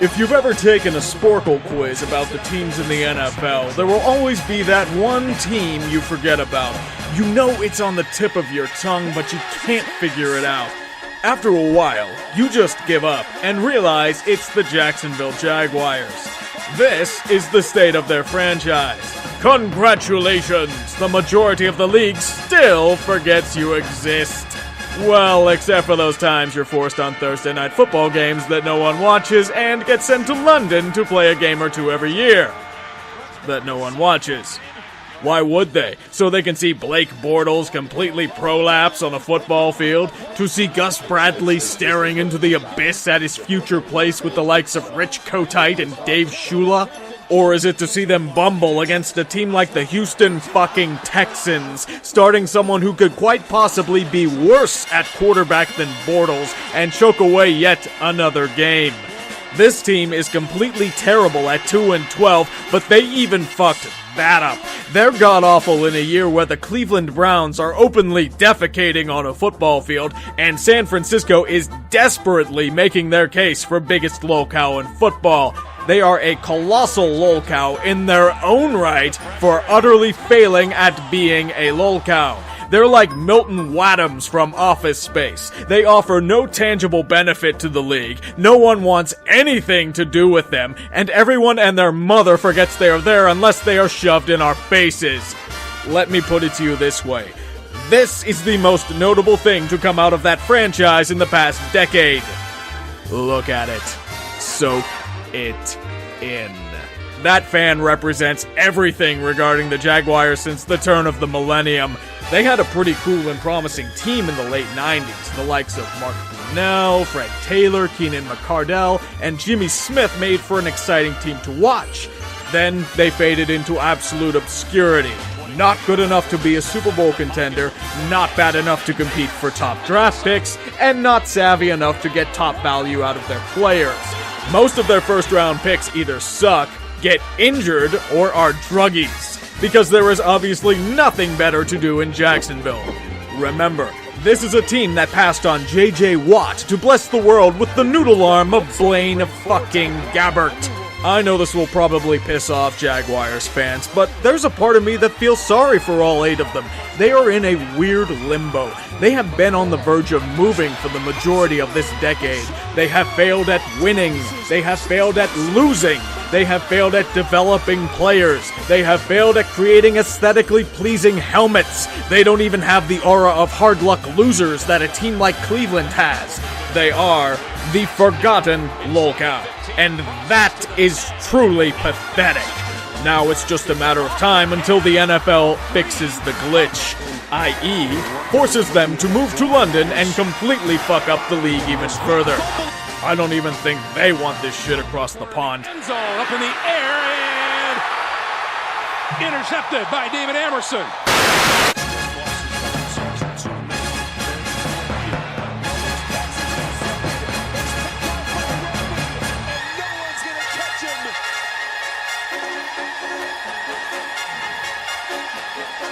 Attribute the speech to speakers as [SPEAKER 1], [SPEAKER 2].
[SPEAKER 1] If you've ever taken a Sporkle quiz about the teams in the NFL, there will always be that one team you forget about. You know it's on the tip of your tongue, but you can't figure it out. After a while, you just give up and realize it's the Jacksonville Jaguars. This is the state of their franchise. Congratulations! The majority of the league still forgets you exist. Well, except for those times you're forced on Thursday night football games that no one watches and get sent to London to play a game or two every year that no one watches. Why would they? So they can see Blake Bortles completely prolapse on a football field? To see Gus Bradley staring into the abyss at his future place with the likes of Rich Kotite and Dave Shula? Or is it to see them bumble against a team like the Houston fucking Texans, starting someone who could quite possibly be worse at quarterback than Bortles and choke away yet another game? This team is completely terrible at 2-12, but they even fucked that up. They're god-awful in a year where the Cleveland Browns are openly defecating on a football field, and San Francisco is desperately making their case for biggest Lolcow in football. They are a colossal Lolcow in their own right for utterly failing at being a Lolcow. They're like Milton Wadhams from Office Space. They offer no tangible benefit to the league, no one wants anything to do with them, and everyone and their mother forgets they are there unless they are shoved in our faces. Let me put it to you this way. This is the most notable thing to come out of that franchise in the past decade. Look at it. Soak it in. That fan represents everything regarding the Jaguars since the turn of the millennium. They had a pretty cool and promising team in the late 90s. The likes of Mark Brunell, Fred Taylor, Keenan McCardell, and Jimmy Smith made for an exciting team to watch. Then they faded into absolute obscurity. Not good enough to be a Super Bowl contender, not bad enough to compete for top draft picks, and not savvy enough to get top value out of their players. Most of their first-round picks either suck, get injured, or are druggies, because there is obviously nothing better to do in Jacksonville. Remember, this is a team that passed on J.J. Watt to bless the world with the noodle arm of Blaine fucking Gabbert. I know this will probably piss off Jaguars fans, but there's a part of me that feels sorry for all 8 of them. They are in a weird limbo. They have been on the verge of moving for the majority of this decade. They have failed at winning. They have failed at losing. They have failed at developing players. They have failed at creating aesthetically pleasing helmets. They don't even have the aura of hard luck losers that a team like Cleveland has. They are the forgotten Lolcow. And that is truly pathetic. Now it's just a matter of time until the NFL fixes the glitch, i.e., forces them to move to London and completely fuck up the league even further. I don't even think they want this shit across the pond.
[SPEAKER 2] Up in the air and intercepted by David Amerson.